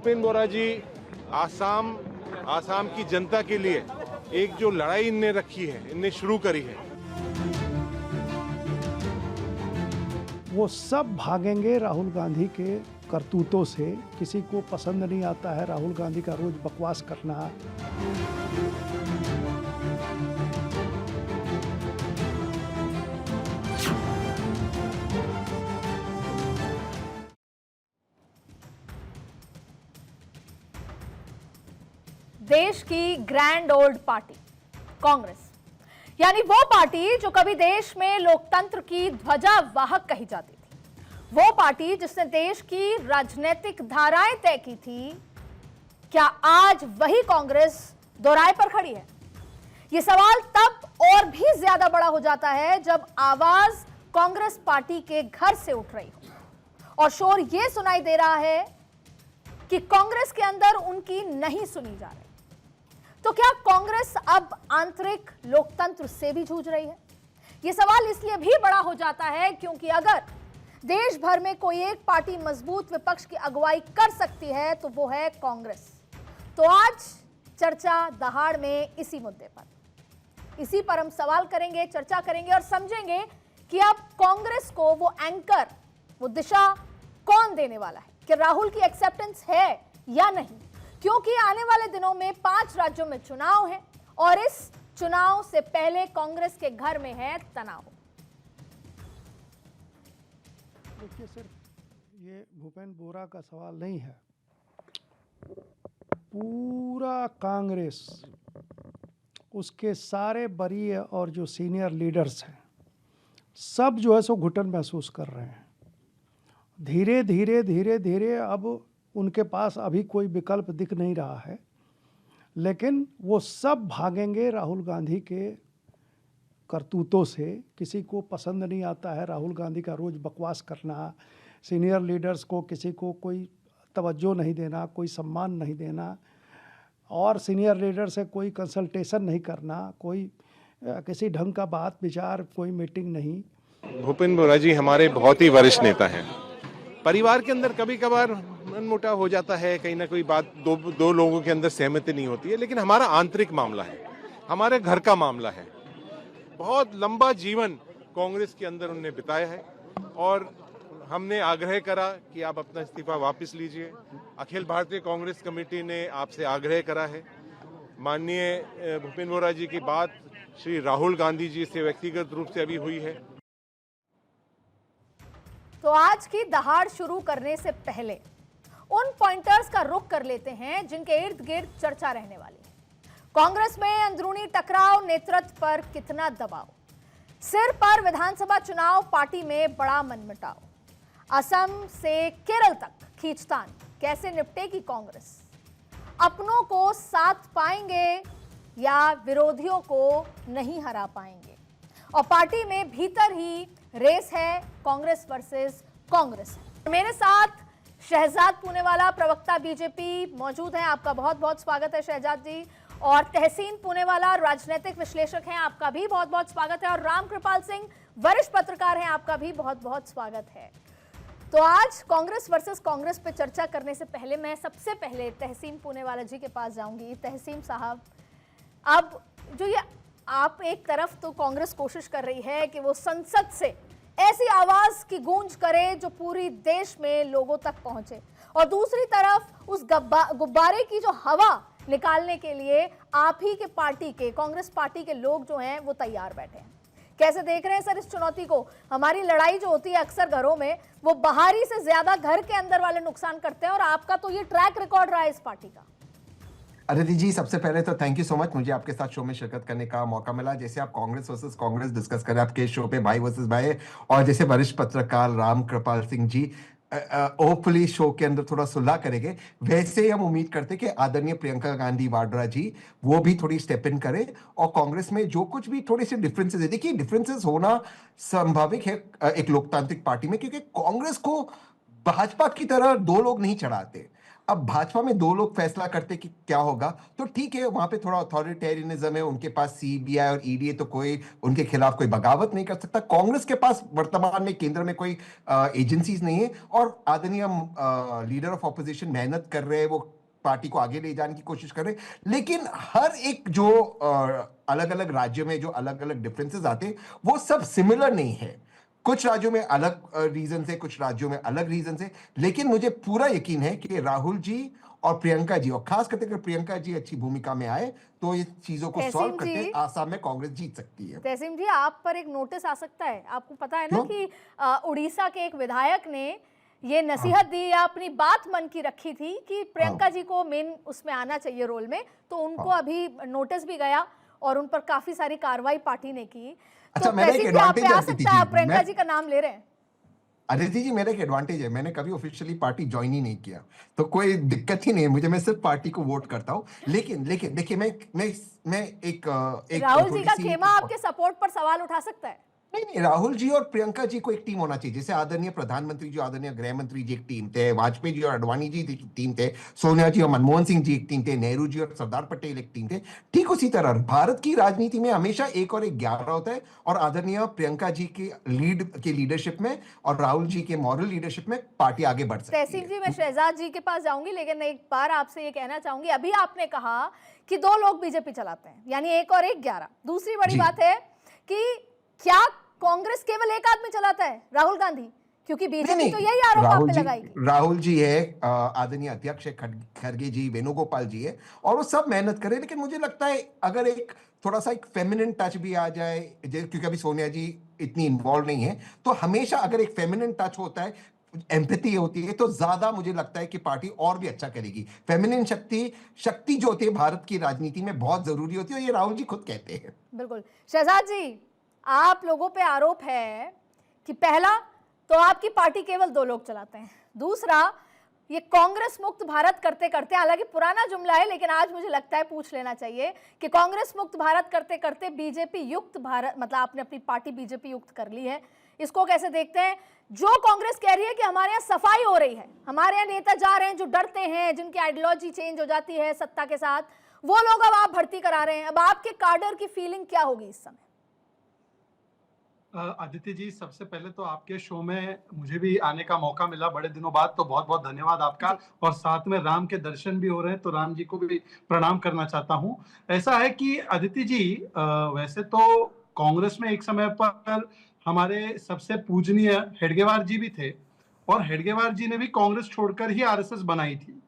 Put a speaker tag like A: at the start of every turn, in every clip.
A: भूपेंद्र बोरा जी आसाम की जनता के लिए एक जो लड़ाई इनने रखी है, इनने शुरू करी है,
B: वो सब भागेंगे राहुल गांधी के करतूतों से। किसी को पसंद नहीं आता है राहुल गांधी का रोज बकवास करना।
C: देश की ग्रैंड ओल्ड पार्टी कांग्रेस, यानी वो पार्टी जो कभी देश में लोकतंत्र की ध्वजा वाहक कही जाती थी, वो पार्टी जिसने देश की राजनीतिक धाराएं तय की थी, क्या आज वही कांग्रेस दोराहे पर खड़ी है? ये सवाल तब और भी ज्यादा बड़ा हो जाता है जब आवाज कांग्रेस पार्टी के घर से उठ रही हो और शोर यह सुनाई दे रहा है कि कांग्रेस के अंदर उनकी नहीं सुनी जा रही। तो क्या कांग्रेस अब आंतरिक लोकतंत्र से भी जूझ रही है? यह सवाल इसलिए भी बड़ा हो जाता है क्योंकि अगर देश भर में कोई एक पार्टी मजबूत विपक्ष की अगुवाई कर सकती है तो वो है कांग्रेस। तो आज चर्चा दहाड़ में इसी मुद्दे पर, इसी पर हम सवाल करेंगे, चर्चा करेंगे और समझेंगे कि अब कांग्रेस को वो एंकर, वो दिशा कौन देने वाला है, कि राहुल की एक्सेप्टेंस है या नहीं, क्योंकि आने वाले दिनों में 5 राज्यों में चुनाव है और इस चुनाव से पहले कांग्रेस के घर में है तनाव।
B: देखिए, सिर्फ ये भूपेंद्र बोरा का सवाल नहीं है। पूरा कांग्रेस, उसके सारे वरीय और जो सीनियर लीडर्स हैं, सब जो है सो घुटन महसूस कर रहे हैं। धीरे धीरे अब उनके पास अभी कोई विकल्प दिख नहीं रहा है, लेकिन वो सब भागेंगे राहुल गांधी के करतूतों से। किसी को पसंद नहीं आता है राहुल गांधी का रोज बकवास करना, सीनियर लीडर्स को किसी को कोई तवज्जो नहीं देना, कोई सम्मान नहीं देना और सीनियर लीडर से कोई कंसल्टेशन नहीं करना, कोई किसी ढंग का बात विचार, कोई मीटिंग नहीं।
A: भूपेंद्र बोरा जी हमारे बहुत ही वरिष्ठ नेता हैं। परिवार के अंदर कभी कभार मनमुटाव हो जाता है, कहीं ना कोई बात दो लोगों के अंदर सहमति नहीं होती है, लेकिन हमारा आंतरिक मामला है, हमारे घर का मामला है। बहुत लंबा जीवन कांग्रेस के अंदर उन्होंने बिताया है और हमने आग्रह करा कि आप अपना इस्तीफा वापस लीजिए। अखिल भारतीय कांग्रेस कमेटी ने आपसे आग्रह करा है। माननीय भूपेंद्र बोरा जी की बात श्री राहुल गांधी जी से व्यक्तिगत रूप से अभी हुई है।
C: तो आज की दहाड़ शुरू करने से पहले उन पॉइंटर्स का रुख कर लेते हैं जिनके इर्द गिर्द चर्चा रहने वाली है। कांग्रेस में अंदरूनी टकराव, नेतृत्व पर कितना दबाव, सिर पर विधानसभा चुनाव, पार्टी में बड़ा मनमुटाव, असम से केरल तक खींचतान, कैसे निपटेगी कांग्रेस? अपनों को साथ पाएंगे या विरोधियों को नहीं हरा पाएंगे? और पार्टी में भीतर ही रेस है, कांग्रेस वर्सेस कांग्रेस। मेरे साथ शहजाद पूनेवाला, प्रवक्ता बीजेपी मौजूद हैं। आपका बहुत बहुत स्वागत है शहजाद जी। और तहसीन पूनेवाला, राजनीतिक विश्लेषक हैं, आपका भी बहुत बहुत स्वागत है। और राम कृपाल सिंह, वरिष्ठ पत्रकार हैं, आपका भी बहुत बहुत स्वागत है। तो आज कांग्रेस वर्सेस कांग्रेस पे चर्चा करने से पहले मैं सबसे पहले तहसीन पूनेवाला जी के पास जाऊंगी। तहसीन साहब, अब जो ये आप एक तरफ तो कांग्रेस कोशिश कर रही है कि वो संसद से ऐसी आवाज की गूंज करे जो पूरी देश में लोगों तक पहुंचे, और दूसरी तरफ उस गुब्बारे की जो हवा निकालने के लिए आप ही के पार्टी के, कांग्रेस पार्टी के लोग जो हैं वो तैयार बैठे हैं। कैसे देख रहे हैं सर इस चुनौती को? हमारी लड़ाई जो होती है अक्सर घरों में, वो बाहरी से ज्यादा घर के अंदर वाले नुकसान करते हैं, और आपका तो ये ट्रैक रिकॉर्ड रहा है इस पार्टी का।
D: अदिति जी, सबसे पहले तो थैंक यू सो मच, मुझे आपके साथ शो में शिरकत करने का मौका मिला। जैसे आप कांग्रेस वर्सेस कांग्रेस डिस्कस करें आपके शो पे, भाई वर्सेस भाई, और जैसे वरिष्ठ पत्रकार राम कृपाल सिंह जी होपफुली शो के अंदर थोड़ा सुलह करेंगे, वैसे ही हम उम्मीद करते कि आदरणीय प्रियंका गांधी वाड्रा जी वो भी थोड़ी स्टेप इन करें और कांग्रेस में जो कुछ भी थोड़े से डिफरेंसेस है, देखिए डिफरेंसेस होना स्वाभाविक है एक लोकतांत्रिक पार्टी में, क्योंकि कांग्रेस को भाजपा की तरह 2 लोग नहीं चढ़ाते। अब भाजपा में दो लोग फैसला करते कि क्या होगा, तो ठीक है, वहां पे थोड़ा अथॉरिटेरियनिज्म है, उनके पास सीबीआई और ईडी है, तो कोई उनके खिलाफ कोई बगावत नहीं कर सकता। कांग्रेस के पास वर्तमान में केंद्र में कोई एजेंसीज नहीं है, और आदरणीय लीडर ऑफ ऑपोजिशन मेहनत कर रहे हैं, वो पार्टी को आगे ले जाने की कोशिश कर रहे हैं। लेकिन हर एक जो अलग अलग राज्यों में जो अलग अलग डिफरेंसेस आते हैं, वो सब सिमिलर नहीं है। कुछ राज्यों में अलग रीजन से, कुछ राज्यों में अलग रीजन से, लेकिन मुझे पूरा यकीन है कि राहुल जी और प्रियंका जी, और खास करके अगर प्रियंका जी अच्छी भूमिका में आए, तो ये चीजों को सॉल्व करके आसाम में कांग्रेस जीत सकती है।
C: तहसीम जी, आप पर एक नोटिस आ सकता है। आपको पता है ना कि उड़ीसा के एक विधायक ने ये नसीहत दी या अपनी बात मन की रखी थी कि प्रियंका जी को मेन उसमें आना चाहिए रोल में, तो उनको अभी नोटिस भी गया और उन पर काफी सारी कार्रवाई पार्टी ने की।
D: अच्छा,
C: तो
D: मेरा एक एडवांटेज
C: आ सकता है, प्रियंका जी का नाम ले रहे हैं।
D: अदिति जी, मेरा एक एडवांटेज है, मैंने कभी ऑफिशियली पार्टी ज्वाइन ही नहीं किया, तो कोई दिक्कत ही नहीं है मुझे, मैं सिर्फ पार्टी को वोट करता हूँ। लेकिन देखिए, मैं एक
C: राहुल जी का खेमा आपके सपोर्ट पर सवाल उठा सकता है।
D: नहीं, राहुल जी और प्रियंका जी को एक टीम होना चाहिए। जैसे आदरणीय प्रधानमंत्री जी, आदरणीय गृह मंत्री जी एक टीम थे, वाजपेयी जी और अडवाणी जी टीम थे, सोनिया जी और मनमोहन सिंह जी एक टीम थे, नेहरू जी और सरदार पटेल एक टीम थे। ठीक उसी तरह भारत की राजनीति में हमेशा एक और एक 11 होता है, और आदरणीय प्रियंका जी के लीडरशिप में और राहुल जी के मॉरल लीडरशिप में पार्टी आगे बढ़ सकती है।
C: तहसीन जी, मैं शहजाद जी के पास जाऊंगी, लेकिन एक बार आपसे ये कहना चाहूंगी, अभी आपने कहा कि दो लोग बीजेपी चलाते हैं, यानी एक और एक 11। दूसरी बड़ी बात है कि क्या कांग्रेस केवल एक आदमी चलाता है, राहुल गांधी? क्योंकि बीजेपी तो यही आरोप आप पे लगाएगी।
D: राहुल जी है, आदरणीय अध्यक्ष है खड़गे जी, वेणुगोपाल जी है, और वो सब मेहनत करे। लेकिन मुझे लगता है अगर एक थोड़ा सा एक फेमिनिन टच भी आ जाए, क्योंकि अभी सोनिया जी इतनी इन्वॉल्व नहीं है, तो हमेशा अगर एक फेमिनिन टच होता है, एम्पैथी होती है, तो ज्यादा मुझे लगता है कि पार्टी और भी अच्छा करेगी। फेमिनिन शक्ति जो होती है भारत की राजनीति में बहुत जरूरी होती है, और ये राहुल जी खुद कहते हैं।
C: बिल्कुल। शहजाद जी, आप लोगों पे आरोप है कि पहला तो आपकी पार्टी केवल दो लोग चलाते हैं, दूसरा ये कांग्रेस मुक्त भारत करते करते, हालांकि पुराना जुमला है लेकिन आज मुझे लगता है पूछ लेना चाहिए कि कांग्रेस मुक्त भारत करते करते बीजेपी युक्त भारत, मतलब आपने अपनी पार्टी बीजेपी युक्त कर ली है, इसको कैसे देखते हैं? जो कांग्रेस कह रही है कि हमारे यहाँ सफाई हो रही है, हमारे यहाँ नेता जा रहे हैं जो डरते हैं, जिनकी आइडियोलॉजी चेंज हो जाती है सत्ता के साथ, वो लोग अब आप भर्ती करा रहे हैं। अब आपके कार्डर की फीलिंग क्या होगी इस समय?
E: अदिति जी, सबसे पहले तो आपके शो में मुझे भी आने का मौका मिला बड़े दिनों बाद, तो बहुत बहुत धन्यवाद आपका। और साथ में राम के दर्शन भी हो रहे हैं, तो राम जी को भी प्रणाम करना चाहता हूं। ऐसा है कि अदिति जी, वैसे तो कांग्रेस में एक समय पर हमारे सबसे पूजनीय हेडगेवार जी भी थे, और हेडगेवार जी ने भी कांग्रेस छोड़कर ही आरएसएस बनाई थी।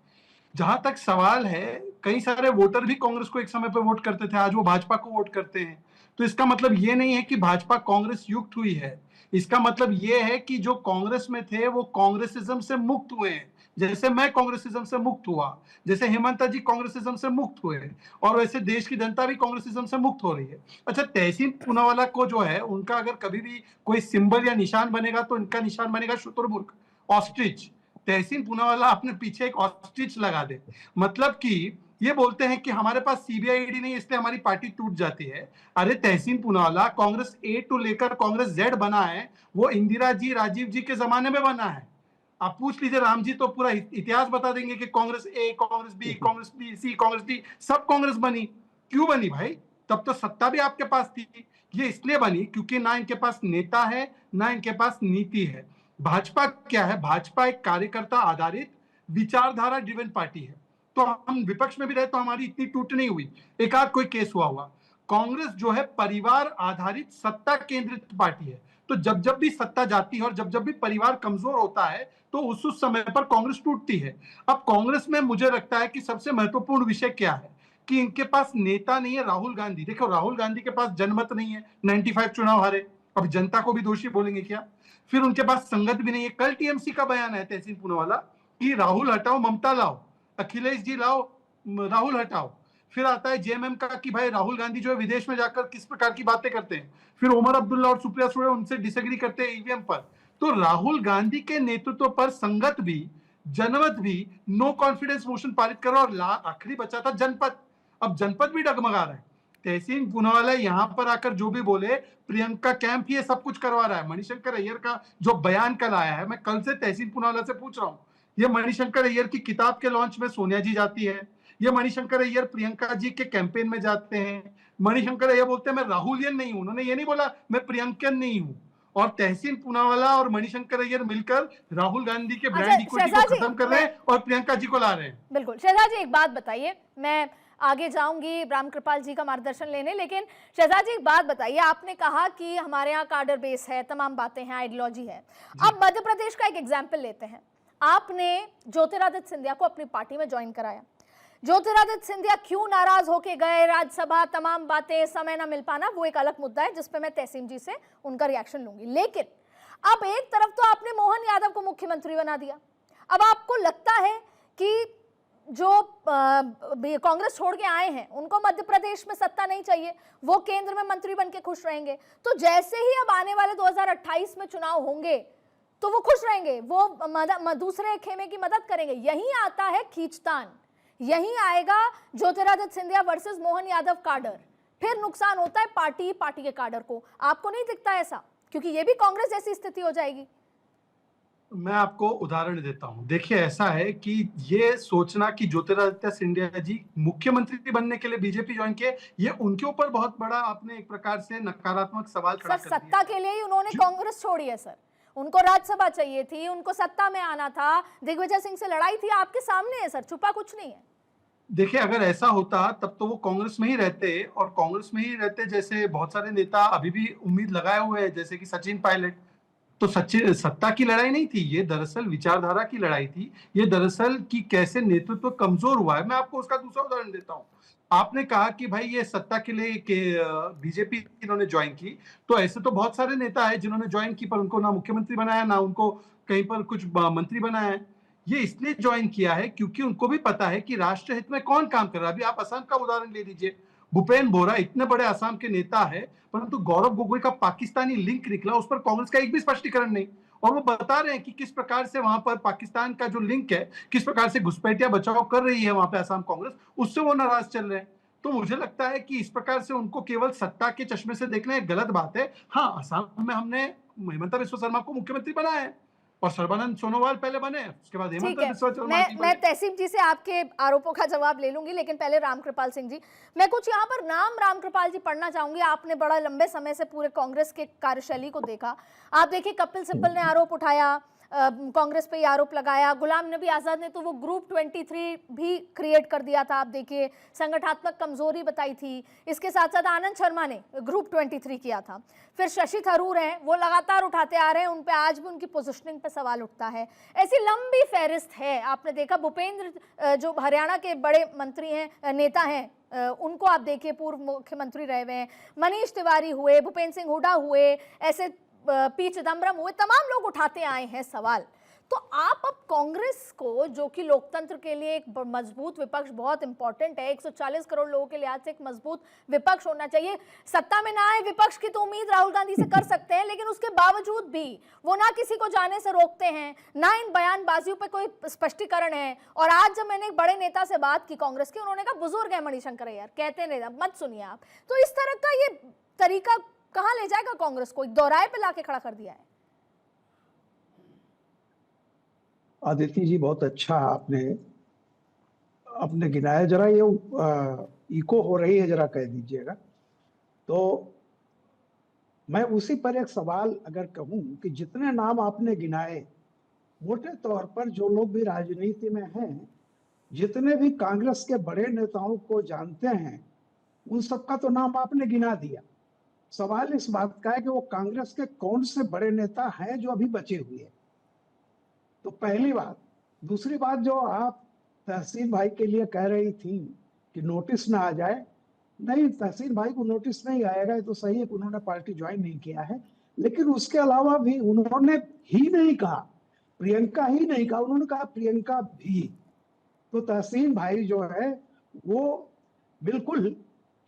E: जहां तक सवाल है, कई सारे वोटर भी कांग्रेस को एक समय पर वोट करते थे, आज वो भाजपा को वोट करते हैं। तो इसका मतलब ये नहीं है कि भाजपा कांग्रेस युक्त हुई है, इसका मतलब ये है कि जो कांग्रेस में थे वो कांग्रेसिज्म से मुक्त हुए हैं। जैसे मैं कांग्रेसिज्म से मुक्त हुआ, जैसे हेमंत जी कांग्रेसिज्म से मुक्त हुए, और वैसे देश की जनता भी कांग्रेसिज्म से मुक्त हो रही है। अच्छा, तहसीन पूनावाला को जो है, उनका अगर कभी भी कोई सिंबल या निशान बनेगा तो इनका निशान बनेगा शुतुरमुर्ग, ऑस्ट्रिच। तहसीन पूनावाला अपने पीछे एक ऑस्ट्रिच लगा दे, मतलब कि ये बोलते हैं कि हमारे पास सीबीआई ईडी नहीं, इसलिए हमारी पार्टी टूट जाती है। अरे तहसीन पूनावाला, कांग्रेस ए टू लेकर कांग्रेस जेड बना है, वो इंदिरा जी, राजीव जी के जमाने में बना है। आप पूछ लीजिए, राम जी तो पूरा इतिहास बता देंगे कि Congress A, Congress B, Congress B C, Congress D, सब कांग्रेस बनी। क्यों बनी भाई? तब तो सत्ता भी आपके पास थी। ये इसलिए बनी क्योंकि ना इनके पास नेता है, ना इनके पास नीति है। भाजपा क्या है? भाजपा एक कार्यकर्ता आधारित विचारधारा ड्रिवन पार्टी है। तो हम विपक्ष में भी रहे तो हमारी इतनी टूट नहीं हुई, एक आध कोई केस हुआ। कांग्रेस जो है परिवार आधारित सत्ता केंद्रित पार्टी है, तो जब जब भी सत्ता जाती है और जब जब भी परिवार कमजोर होता है तो उस समय पर कांग्रेस टूटती है। अब कांग्रेस में मुझे लगता है कि सबसे महत्वपूर्ण विषय क्या है कि इनके पास नेता नहीं है। राहुल गांधी, देखो राहुल गांधी के पास जनमत नहीं है, 95 चुनाव हारे, अब जनता को भी दोषी बोलेंगे क्या? फिर उनके पास संगत भी नहीं है। कल टीएमसी का बयान है तहसीन पूनावाला कि राहुल हटाओ ममता लाओ, अखिलेश जी लाओ राहुल हटाओ। फिर आता है जेएमएम का कि भाई राहुल गांधी जो है विदेश में जाकर किस प्रकार की बातें करते हैं। फिर उमर अब्दुल्ला और सुप्रिया सुले उनसे डिसएग्री करते हैं ईवीएम पर। तो राहुल गांधी के नेतृत्व पर संगत भी, जनमत भी नो कॉन्फिडेंस मोशन पारित करो, और आखिरी बचा था जनपद। अब जनपद भी डगमगा रहा है। तहसीन पूनावाला यहाँ पर आकर जो भी बोले, प्रियंका कैंप ये सब कुछ करवा रहा है। मणिशंकर अय्यर का जो बयान कल आया है, मैं कल से तहसीन पूनावाला से पूछ रहा हूँ ये मणिशंकर अय्यर की किताब के लॉन्च में सोनिया जी जाती है, ये मणिशंकर अय्यर प्रियंका जी के कैंपेन में जाते हैं। मणिशंकर अय्यर बोलते हैं मैं राहुलियन नहीं हूं, उन्होंने ये नहीं बोला मैं प्रियंकन नहीं हूं। और तहसीन पूनावाला और मणिशंकर अय्यर मिलकर राहुल गांधी के ब्रांड इक्विटी को खत्म कर रहे हैं और प्रियंका जी को ला रहे हैं।
C: बिल्कुल शहजाद जी, एक बात बताइए, मैं आगे जाऊंगी रामकृपाल जी का मार्गदर्शन लेने, लेकिन शहजाद जी एक बात बताइए, आपने कहा कि हमारे यहाँ कार्डर बेस है, तमाम बातें हैं, आइडियोलॉजी है। अब मध्य प्रदेश का एक एग्जाम्पल लेते हैं, आपने ज्योतिरादित्य सिंधिया को अपनी पार्टी में ज्वाइन कराया। ज्योतिरादित्य सिंधिया क्यों नाराज होके गए, राज्यसभा, तमाम बातें, समय ना मिल पाना, वो एक अलग मुद्दा है जिस पे मैं तहसीन जी से उनका रिएक्शन लूंगी। लेकिन अब एक तरफ तो आपने मोहन यादव को मुख्यमंत्री बना दिया, अब आपको लगता है कि जो कांग्रेस छोड़ के आए हैं उनको मध्य प्रदेश में सत्ता नहीं चाहिए, वो केंद्र में मंत्री बन के खुश रहेंगे। तो जैसे ही अब आने वाले 2028 में चुनाव होंगे तो वो खुश रहेंगे, वो दूसरे खेमे की मदद करेंगे। यही आता है खींचतान, यही आएगा ज्योतिरादित्य सिंधिया वर्सेस मोहन यादव काडर, फिर नुकसान होता है पार्टी के काडर को। आपको नहीं दिखता ऐसा? क्योंकि ये भी कांग्रेस जैसी स्थिति हो जाएगी।
E: मैं आपको उदाहरण देता हूं, देखिए ऐसा है कि ये सोचना कि ज्योतिरादित्य सिंधिया जी मुख्यमंत्री बनने के लिए बीजेपी ज्वाइन किए, ये उनके ऊपर बहुत बड़ा आपने एक प्रकार से नकारात्मक सवाल खड़ा कर दिया।
C: सत्ता के लिए ही उन्होंने कांग्रेस छोड़ी है सर, उनको राज्यसभा चाहिए थी, उनको सत्ता में आना था, दिग्विजय सिंह से लड़ाई थी, आपके सामने है सर, छुपा कुछ नहीं है।
E: देखिए अगर ऐसा होता तब तो वो कांग्रेस में ही रहते, और कांग्रेस में ही रहते जैसे बहुत सारे नेता अभी भी उम्मीद लगाए हुए हैं, जैसे कि सचिन पायलट। तो सत्ता की लड़ाई नहीं थी, ये दरअसल विचारधारा की लड़ाई थी, ये दरअसल कि कैसे नेतृत्व कमजोर हुआ है। मैं आपको उसका दूसरा उदाहरण देता हूं। आपने कहा कि भाई ये सत्ता के लिए बीजेपी इन्होंने ज्वाइन की, तो ऐसे तो बहुत सारे नेता है जिन्होंने ज्वाइन की पर उनको ना मुख्यमंत्री बनाया, ना उनको कहीं पर कुछ मंत्री बनाया है। ये इसलिए ज्वाइन किया है क्योंकि उनको भी पता है कि राष्ट्र हित में कौन काम कर रहा है। अभी आप असम का उदाहरण ले लीजिए, भूपेन बोरा इतने बड़े असम के नेता है, परंतु गौरव गोगोई का पाकिस्तानी लिंक निकला, उस पर कांग्रेस का एक भी स्पष्टीकरण नहीं। और वो बता रहे हैं कि किस प्रकार से वहां पर पाकिस्तान का जो लिंक है, किस प्रकार से घुसपैठिया बचाव कर रही है वहां पे असम कांग्रेस, उससे वो नाराज चल रहे हैं। तो मुझे लगता है कि इस प्रकार से उनको केवल सत्ता के चश्मे से देखना एक गलत बात है। हाँ, असम में हमने हेमंत बिस्वा शर्मा को मुख्यमंत्री बनाया है और सर्बानंद सोनोवाल पहले बने, उसके बाद हेमंत बिस्वा शर्मा जी बने।
C: मैं तहसीन जी से आपके आरोपों का जवाब ले लूंगी, लेकिन पहले रामकृपाल सिंह जी, मैं कुछ यहाँ पर नाम रामकृपाल जी पढ़ना चाहूंगी। आपने बड़ा लंबे समय से पूरे कांग्रेस के कार्यशैली को देखा। आप देखिए, कपिल सिब्बल ने आरोप उठाया, कांग्रेस पे आरोप लगाया, गुलाम नबी आजाद ने तो वो ग्रुप 23 भी क्रिएट कर दिया था, आप देखिए संगठनात्मक कमजोरी बताई थी। इसके साथ साथ आनंद शर्मा ने ग्रुप 23 किया था। फिर शशि थरूर हैं, वो लगातार उठाते आ रहे हैं, उन पे आज भी उनकी पोजीशनिंग पे सवाल उठता है। ऐसी लंबी फहरिस्त है। आपने देखा भूपेंद्र जो हरियाणा के बड़े मंत्री हैं, नेता हैं, उनको आप देखिए पूर्व मुख्यमंत्री रहे हुए हैं, मनीष तिवारी हुए, भूपेंद्र सिंह हुड्डा हुए, ऐसे पी चिदम्बरम हुए, तमाम लोग उठाते आए हैं सवाल। तो आप अब कांग्रेस को, जो कि लोकतंत्र के लिए एक मजबूत विपक्ष बहुत इंपॉर्टेंट है, 140 करोड़ लोगों के लिहाज से एक मजबूत विपक्ष होना चाहिए। सत्ता में ना आए विपक्ष की तो उम्मीद राहुल गांधी से कर सकते हैं, लेकिन उसके बावजूद भी वो ना किसी को जाने से रोकते हैं, ना इन बयानबाजियों पे कोई स्पष्टीकरण है। और आज जब मैंने एक बड़े नेता से बात की कांग्रेस की, उन्होंने कहा बुजुर्ग है मणिशंकर अय्यर, कहते नहीं, मत सुनिए आप। तो इस तरह का ये तरीका कहां ले जाएगा कांग्रेस को? एक दोराहे पे लाके खड़ा कर दिया है।
F: आदित्य जी, बहुत अच्छा आपने गिनाया। जरा ये इको हो रही है, जरा कह दीजिएगा। तो मैं उसी पर एक सवाल अगर कहूं कि जितने नाम आपने गिनाए, मोटे तौर पर जो लोग भी राजनीति में हैं, जितने भी कांग्रेस के बड़े नेताओं को जानते हैं, उन सबका तो नाम आपने गिना दिया। सवाल इस बात का है कि वो कांग्रेस के कौन से बड़े नेता हैं जो अभी बचे हुए हैं। तो पहली बात। दूसरी बात, जो आप तहसीन भाई के लिए कह रही थी कि नोटिस ना आ जाए, नहीं, तहसीन भाई को नोटिस नहीं आएगा। तो सही है कि उन्होंने पार्टी ज्वाइन नहीं किया है, लेकिन उसके अलावा भी उन्होंने ही नहीं कहा, प्रियंका ही नहीं कहा, उन्होंने कहा प्रियंका भी। तो तहसीन भाई जो है वो बिल्कुल,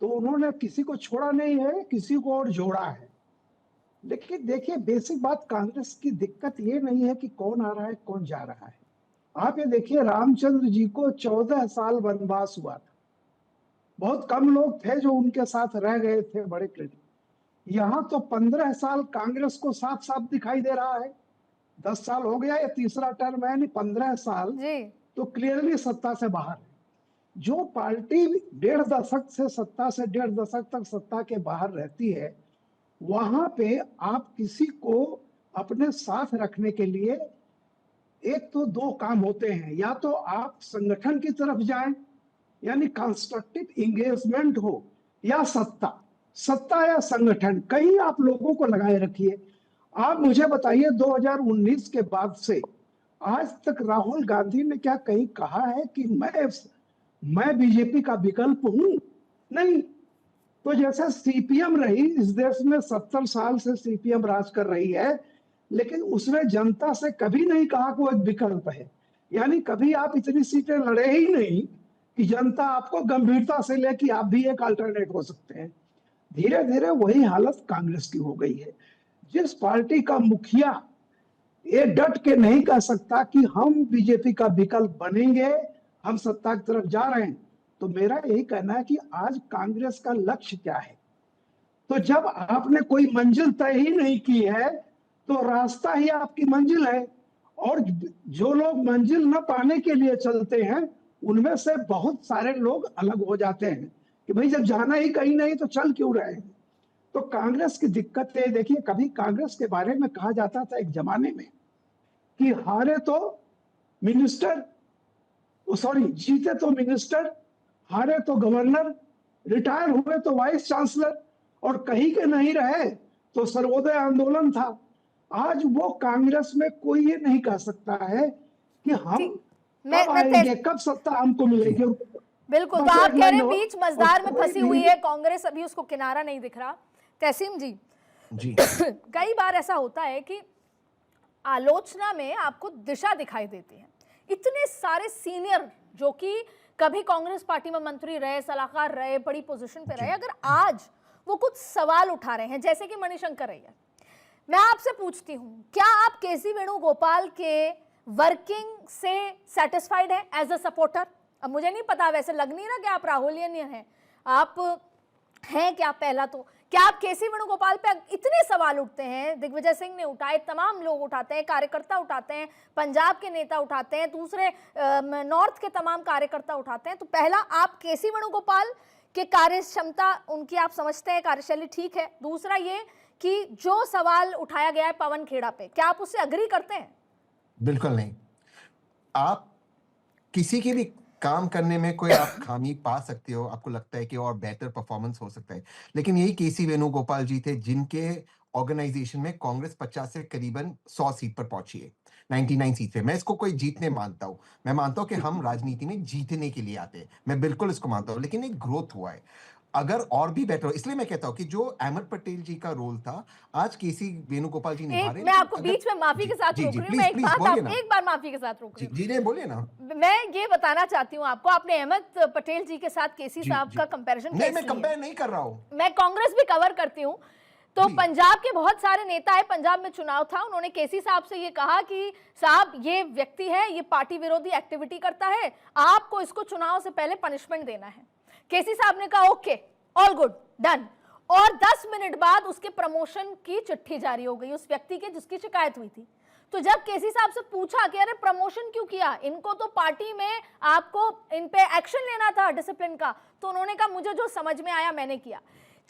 F: तो उन्होंने किसी को छोड़ा नहीं है, किसी को और जोड़ा है। लेकिन देखिए, बेसिक बात, कांग्रेस की दिक्कत ये नहीं है कि कौन आ रहा है कौन जा रहा है। आप ये देखिए, रामचंद्र जी को 14 साल वनवास हुआ था, बहुत कम लोग थे जो उनके साथ रह गए थे, बड़े क्रेडिट। यहाँ तो 15 साल कांग्रेस को साफ साफ दिखाई दे रहा है 10 साल हो गया, ये तीसरा टर्म है, नहीं 15 साल,
C: जी
F: तो क्लियरली सत्ता से बाहर है। जो पार्टी 1.5 दशक से सत्ता से 1.5 दशक तक सत्ता के बाहर रहती है, वहां पे आप किसी को अपने साथ रखने के लिए एक तो दो काम होते हैं, या तो आप संगठन की तरफ जाएं, यानी कंस्ट्रक्टिव एंगेजमेंट हो, या सत्ता, सत्ता या संगठन, कहीं आप लोगों को लगाए रखिए। आप मुझे बताइए 2019 के बाद से आज तक राहुल गांधी ने क्या कहीं कहा है कि मैं बीजेपी का विकल्प हूं? नहीं। तो जैसे सीपीएम रही इस देश में 70 साल से सीपीएम राज कर रही है, लेकिन उसने जनता से कभी नहीं कहा कि वो एक विकल्प है। यानी कभी आप इतनी सीटें लड़े ही नहीं कि जनता आपको गंभीरता से ले कि आप भी एक अल्टरनेट हो सकते हैं। धीरे धीरे वही हालत कांग्रेस की हो गई है। जिस पार्टी का मुखिया ये डट के नहीं कह सकता कि हम बीजेपी का विकल्प बनेंगे, हम सत्ता की तरफ जा रहे हैं, तो मेरा यही कहना है कि आज कांग्रेस का लक्ष्य क्या है। तो जब आपने कोई मंजिल तय ही नहीं की है, तो रास्ता ही आपकी मंजिल है। और जो लोग मंजिल न पाने के लिए चलते हैं, उनमें से बहुत सारे लोग अलग हो जाते हैं कि भाई जब जाना ही कहीं नहीं तो चल क्यों रहे हैं। तो कांग्रेस की दिक्कत है, देखिए कभी कांग्रेस के बारे में कहा जाता था एक जमाने में कि हारे तो मिनिस्टर, सॉरी जीते तो मिनिस्टर, हारे तो गवर्नर, रिटायर हुए तो वाइस चांसलर, और कहीं के नहीं रहे तो सर्वोदय आंदोलन था। आज वो कांग्रेस में कोई ये नहीं कह सकता है कि हम कब आएंगे, कब सत्ता हमको मिलेगी।
C: बिल्कुल, तो आप कह रहे हैं बीच मझधार में फंसी हुई है कांग्रेस, अभी उसको किनारा नहीं दिख रहा। तहसीम जी, कई बार ऐसा होता है कि आलोचना में आपको दिशा दिखाई देती है। इतने सारे सीनियर जो कि कभी कांग्रेस पार्टी में मंत्री रहे, सलाहकार रहे, बड़ी पोजीशन पे रहे, अगर आज वो कुछ सवाल उठा रहे हैं जैसे कि मणिशंकर रैया, मैं आपसे पूछती हूं, क्या आप केसी वेणुगोपाल के वर्किंग से सेटिस्फाइड हैं एज अ सपोर्टर? अब मुझे नहीं पता, वैसे लग नहीं रहा कि आप राहुलियन हैं, आप हैं क्या? पहला तो क्या आप केसी वेणुगोपाल पे इतने सवाल उठते हैं, दिग्विजय सिंह ने उठाए, तमाम लोग उठाते हैं, कार्यकर्ता उठाते हैं, पंजाब के नेता उठाते हैं, दूसरे नॉर्थ के तमाम कार्यकर्ता उठाते हैं, तो पहला आप केसी वेणुगोपाल के कार्य क्षमता उनकी आप समझते हैं, कार्यशैली ठीक है? दूसरा ये कि जो सवाल उठाया गया है पवन खेड़ा पे, क्या आप उससे अग्री करते हैं?
D: बिल्कुल नहीं। आप किसी के भी काम करने में कोई आप खामी पा सकते हो, आपको लगता है कि और बेहतर परफॉर्मेंस हो सकता है, लेकिन यही केसी वेणुगोपाल जी थे जिनके ऑर्गेनाइजेशन में कांग्रेस 50 से करीबन 100 सीट पर पहुंची है, 99 सीट पे। मैं इसको कोई जीतने मानता हूं, मैं मानता हूं कि हम राजनीति में जीतने के लिए आते हैं, मैं बिल्कुल इसको मानता हूं, लेकिन एक ग्रोथ हुआ है, अगर और भी बेटर हो। इसलिए मैं कहता हूं कि जो अहमद पटेल जी का रोल था, आज केसी वेणुगोपाल जी निभा रहे हैं।
C: मैं आपको बीच में माफी के साथ रोक रही हूं, मैं एक बार माफी के साथ रोक रही हूं।
D: जी बोलिए ना।
C: मैं ये बताना चाहती हूं आपको, आपने अहमद पटेल जी के साथ केसी साहब का कंपैरिजन
D: नहीं, मैं कंपेयर नहीं कर रहा हूं,
C: मैं कांग्रेस भी कवर करती हूं। तो पंजाब के बहुत सारे नेता है, पंजाब में चुनाव था, उन्होंने केसी साहब से ये कहा कि साहब ये व्यक्ति है, ये पार्टी विरोधी एक्टिविटी करता है, आपको इसको चुनाव से पहले पनिशमेंट देना है। केसी साहब ने कहा ओके, ऑल गुड, डन, और 10 मिनट बाद उसके प्रमोशन की चिट्ठी जारी हो गई उस व्यक्ति के जिसकी शिकायत हुई थी। तो जब केसी साहब से पूछा कि अरे प्रमोशन क्यों किया, इनको तो पार्टी में आपको इन पे एक्शन लेना था डिसिप्लिन का, तो उन्होंने कहा मुझे जो समझ में आया मैंने किया।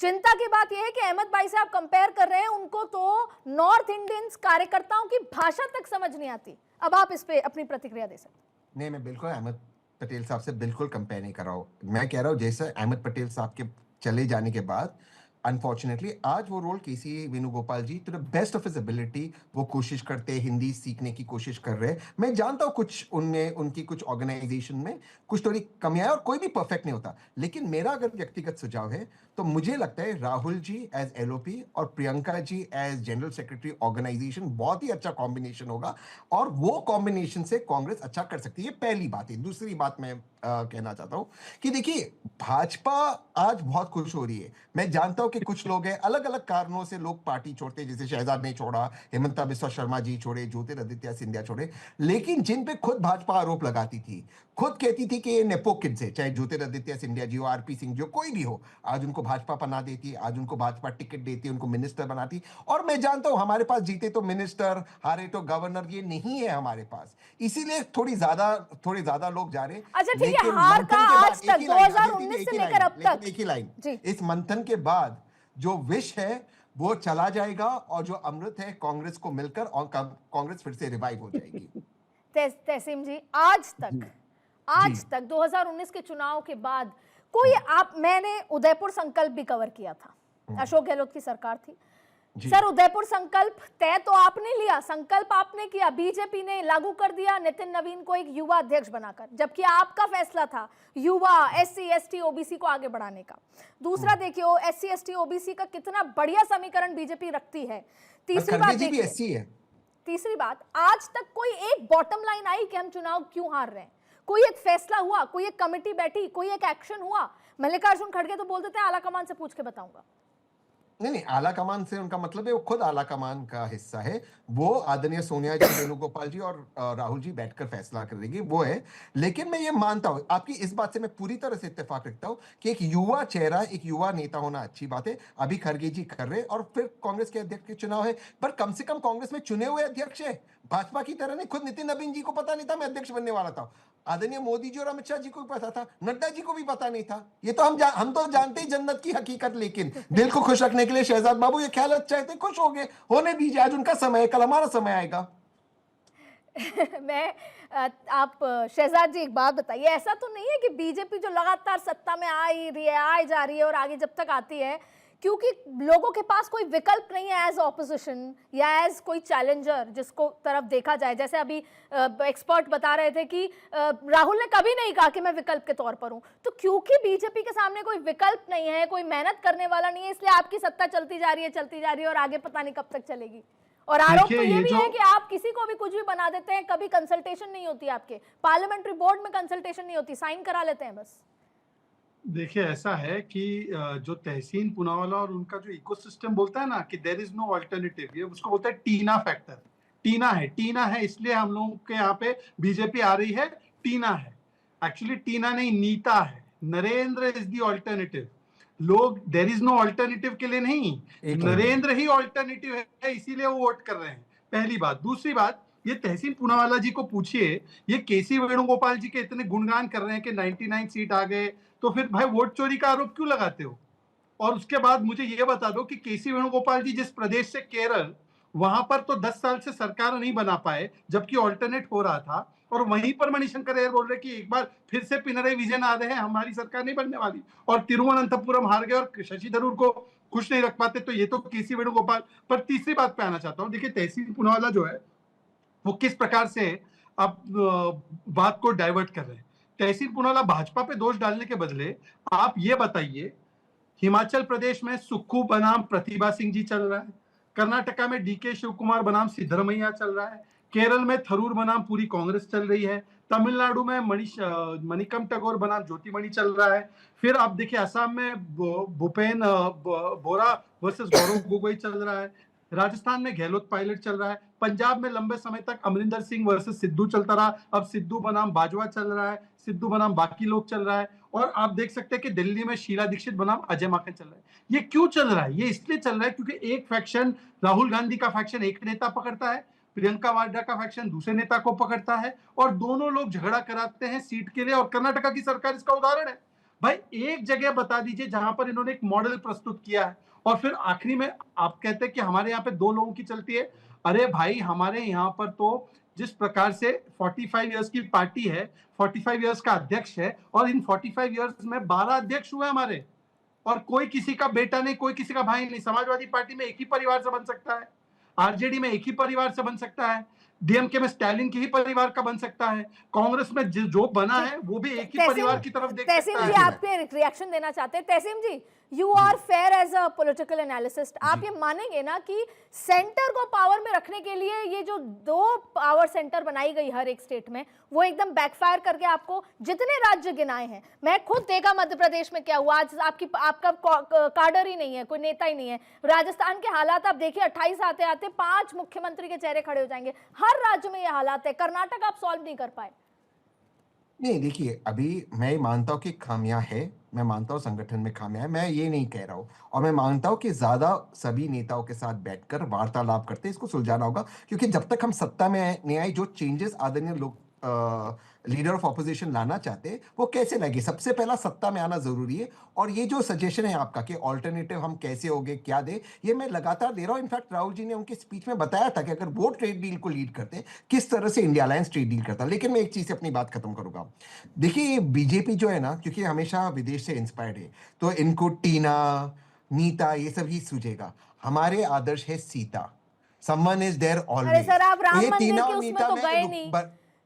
C: चिंता की बात यह है कि अहमद भाई से आप कंपेयर कर रहे हैं, उनको तो नॉर्थ इंडियन कार्यकर्ताओं की भाषा तक समझ नहीं आती। अब आप इस पे अपनी प्रतिक्रिया दे सकते।
D: नहीं, मैं बिल्कुल अहमद पटेल साहब से बिल्कुल कंपेयर नहीं कर रहा हूं। मैं कह रहा हूं जैसे अहमद पटेल साहब के चले जाने के बाद अनफॉर्चुनेटली आज वो role KC Venugopal ji to the best of his ability वो कोशिश करते हैं, हिंदी सीखने की कोशिश कर रहे हैं। मैं जानता हूं कुछ उनमें उनकी कुछ ऑर्गेनाइजेशन में कुछ थोड़ी कमियां है और कोई भी परफेक्ट नहीं होता, लेकिन मेरा अगर व्यक्तिगत सुझाव है तो मुझे लगता है राहुल जी एज एलओपी और Priyanka ji as general secretary organisation बहुत ही अच्छा कॉम्बिनेशन होगा और वो कॉम्बिनेशन से कांग्रेस अच्छा कर सकती है। ये पहली बात है। दूसरी बात मैं कहना चाहता हूं कि देखिए भाजपा आज बहुत खुश हो रही है। मैं जानता हूं कि कुछ लोग हैं, अलग अलग कारणों से लोग पार्टी छोड़ते हैं, जैसे शहजाद ने छोड़ा, हेमंता बिस्वा शर्मा जी छोड़े, ज्योतिरादित्य सिंधिया छोड़े, लेकिन जिन पे खुद भाजपा आरोप लगाती थी खुद कहती थी कि ये नेपो किड्स है, चाहे ज्योतिरादित्य सिंधिया जी हो, आरपी सिंह जी हो, कोई भी हो, आज उनको भाजपा बना देती, आज उनको भाजपा टिकट देती, उनको मिनिस्टर बनाती। और मैं जानता हूं हमारे पास जीते तो मिनिस्टर, हारे तो गवर्नर, ये नहीं है हमारे पास, इसीलिए थोड़ी ज्यादा लोग जा रहे हैं।
C: अच्छा ठीक है,
D: लेकिन
C: हार
D: मंथन
C: का
D: के बाद
C: आज तक
D: एक ही लाइन,
C: 2019 से लेकर अब तक,
D: एक ही लाइन,
C: जी
D: इस मंथन के बाद जो विष है वो चला जाएगा और जो अमृत है कांग्रेस को मिलकर और कांग्रेस फिर से रिवाइव हो जाएगी।
C: तहसीम जी, आज तक 2019 के चुनाव के बाद कोई मैंने उदयपुर संकल्प भी कवर किया था, अशोक गहलोत की सरकार थी सर। उदयपुर संकल्प तय तो आपने लिया, संकल्प आपने किया, बीजेपी ने लागू कर दिया नितिन नवीन को एक युवा अध्यक्ष बनाकर, जबकि आपका फैसला था युवा एससी एसटी ओबीसी को आगे बढ़ाने का। दूसरा देखिए, एससी एसटी ओबीसी का कितना बढ़िया समीकरण बीजेपी रखती है। तीसरी बात देखिए, तीसरी बात, आज तक कोई एक बॉटम लाइन आई कि हम चुनाव क्यों हार रहे हैं? कोई एक फैसला हुआ, कोई एक कमेटी बैठी, कोई एक एक्शन हुआ? मल्लिकार्जुन खड़गे तो बोल देते हैं आला कमान से पूछ के बताऊंगा।
D: नहीं, आला कमान से उनका मतलब है वो खुद आला कमान का हिस्सा है, वो आदरणीय सोनिया जी, वेणुगोपाल जी और राहुल जी बैठकर फैसला करेंगे, वो है। लेकिन मैं ये मानता हूं, आपकी इस बात से मैं पूरी तरह से इत्तेफाक रखता हूं कि एक युवा चेहरा, एक युवा नेता होना अच्छी बात है। अभी खड़गे जी कर रहे और फिर कांग्रेस के अध्यक्ष के चुनाव है, पर कम से कम कांग्रेस में चुने हुए अध्यक्ष है, भाजपा की तरह नहीं। खुद नितिन नवीन जी को पता नहीं था मैं अध्यक्ष बनने वाला था, आदरणीय मोदी जी और अमित शाह जी को भी पता था, नड्डा जी को भी पता नहीं था। ये तो हम तो जानते ही जन्नत की हकीकत, लेकिन दिल को खुश रखने के लिए शहजाद बाबू ये ख्याल चाहते, खुश हो गए, होने दीजिए, आज उनका समय है, कल हमारा समय आएगा।
C: मैं आप शहजाद जी एक बात बताइए, ऐसा तो नहीं है कि बीजेपी जो लगातार सत्ता में आए जा रही है और आगे जब तक आती है, क्योंकि लोगों के पास कोई विकल्प नहीं है एज ऑपोजिशन या एज कोई चैलेंजर जिसको तरफ देखा जाए। जैसे अभी एक्सपर्ट बता रहे थे कि राहुल ने कभी नहीं कहा कि मैं विकल्प के तौर पर हूं, तो क्योंकि बीजेपी के सामने कोई विकल्प नहीं है, कोई मेहनत करने वाला नहीं है, इसलिए आपकी सत्ता चलती जा रही है और आगे पता नहीं कब तक चलेगी। और आरोप तो ये भी है कि आप किसी को भी कुछ भी बना देते हैं, कभी कंसल्टेशन नहीं होती, आपके पार्लियामेंट्री बोर्ड में कंसल्टेशन नहीं होती, साइन करा लेते हैं बस।
E: देखिए, ऐसा है कि जो तहसीन पूनावाला और उनका जो इकोसिस्टम बोलता है ना कि देयर इज नो अल्टरनेटिव, ये उसको बोलता है टीना फैक्टर। टीना है इसलिए हम लोगों के यहाँ पे बीजेपी आ रही है, टीना है। एक्चुअली टीना नहीं, नीता है। Narendra is the alternative. लोग देयर इज नो अल्टरनेटिव के लिए नहीं, नरेंद्र ही ऑल्टरनेटिव है, इसीलिए वो वोट कर रहे हैं, पहली बात। दूसरी बात, ये तहसीन पूनावाला जी को पूछिए, ये केसी वेणुगोपाल जी के इतने गुणगान कर रहे हैं कि 99 सीट आ गए, तो फिर भाई वोट चोरी का आरोप क्यों लगाते हो? और उसके बाद मुझे ये बता दो कि केसी वेणुगोपाल जी जिस प्रदेश से, केरल, वहां पर तो 10 साल से सरकार नहीं बना पाए, जबकि ऑल्टरनेट हो रहा था, और वहीं पर मणिशंकर अय्यर बोल रहे कि एक बार फिर से पिनरई विजयन आ रहे हैं, हमारी सरकार नहीं बनने वाली, और तिरुवनंतपुरम हार गए और शशि थरूर को खुश नहीं रख पाते, तो ये तो केसी वेणुगोपाल। पर तीसरी बात पे आना चाहता हूँ, देखिए तहसीन पूनावाला जो है वो किस प्रकार से अब बात को डाइवर्ट कर रहे हैं। तहसीन पूनावाला भाजपा पे दोष डालने के बदले आप ये बताइए, हिमाचल प्रदेश में सुक्खू बनाम प्रतिभा सिंह जी चल रहा है, कर्नाटका में डीके शिव कुमार बनाम सिद्धरमैया चल रहा है, केरल में थरूर बनाम पूरी कांग्रेस चल रही है, तमिलनाडु में मणिकम टगोर बनाम ज्योतिमणि चल रहा है, फिर आप देखिए असम में भूपेन बोरा वर्सेस गौरव गोगोई चल रहा है, राजस्थान में गहलोत पायलट चल रहा है, पंजाब में लंबे समय तक अमरिंदर सिंह वर्सेस सिद्धू चलता रहा, अब सिद्धू बनाम बाजवा चल रहा है, सिद्धू बनाम बाकी लोग चल रहा है, और आप देख सकते हैं कि दिल्ली में शीला दीक्षित बनाम अजय माकन चल रहा है। ये क्यों चल रहा है? ये इसलिए चल रहा है क्योंकि एक फैक्शन, राहुल गांधी का फैक्शन एक नेता पकड़ता है, प्रियंका वाड्रा का फैक्शन दूसरे नेता को पकड़ता है, और दोनों लोग झगड़ा कराते हैं सीट के लिए, और कर्नाटका की सरकार इसका उदाहरण है। भाई एक जगह बता दीजिए जहां पर इन्होंने एक मॉडल प्रस्तुत किया है, और फिर आखिरी में आप कहते हैं कि हमारे यहाँ पे 2 लोगों की चलती है। अरे भाई, हमारे यहाँ पर तो जिस प्रकार से 45 इयर्स की पार्टी है, 45 इयर्स का अध्यक्ष है, और इन 45 इयर्स में 12 अध्यक्ष हुए हमारे, और कोई किसी का बेटा नहीं, कोई किसी का भाई नहीं। समाजवादी पार्टी में एक ही परिवार से बन सकता है, आरजेडी में एक ही परिवार से बन सकता है, डीएमके में स्टालिन के ही परिवार का बन सकता है, कांग्रेस में जो बना है वो भी एक ही परिवार की तरफ देख सकता है।
C: तहसीम जी, आप पे रिएक्शन देना चाहते हैं। Tehseem ji, you are fair as a political analyst, आप ये मानेंगे ना कि सेंटर को पावर में रखने के लिए ये जो 2 पावर सेंटर बनाई गई हर एक स्टेट में, वो एकदम बैकफायर करके आपको जितने राज्य गिनाए हैं, मैं खुद देखा मध्य प्रदेश में क्या हुआ, आज आपका कार्डर ही नहीं है, कोई नेता ही नहीं है। राजस्थान के हालात आप देखिए, 28 आते आते 5 मुख्यमंत्री के चेहरे खड़े हो जाएंगे, हर राज्य में ये हालात है। कर्नाटक आप सॉल्व नहीं कर पाए।
D: नहीं, देखिए, अभी मैं मानता हूँ कि खामियां है, मैं मानता हूँ संगठन में खामियां है, मैं ये नहीं कह रहा हूँ। और मैं मानता हूँ कि ज्यादा सभी नेताओं के साथ बैठकर वार्तालाप करते इसको सुलझाना होगा, क्योंकि जब तक हम सत्ता में नहीं आए, जो चेंजेस आदरणीय लोग लीडर ऑफ ऑपोजिशन लाना चाहते हैं वो कैसे लगे, सबसे पहला सत्ता में आना जरूरी है। और ये जो सजेशन है आपका कि ऑल्टरनेटिव हम कैसे होंगे, क्या दे, ये मैं लगातार दे रहा हूँ। इनफैक्ट राहुल जी ने उनकी स्पीच में बताया था कि अगर वो ट्रेड डील को लीड करते किस तरह से इंडिया अलायंस ट्रेड डील करता। लेकिन मैं एक चीज से अपनी बात खत्म करूंगा। देखिए, बीजेपी जो है ना, क्योंकि हमेशा विदेश से इंस्पायर्ड है, तो इनको टीना, नीता, ये सब ही सूझेगा। हमारे आदर्श है सीता, समवन इज देयर
C: अरे
D: ऑलवेज।
C: सर, आप
D: तो
C: राम
D: ये
C: मंदिर
D: टीना
C: के
D: और
C: उसमें
D: नीता
C: तो
D: में
C: गए नहीं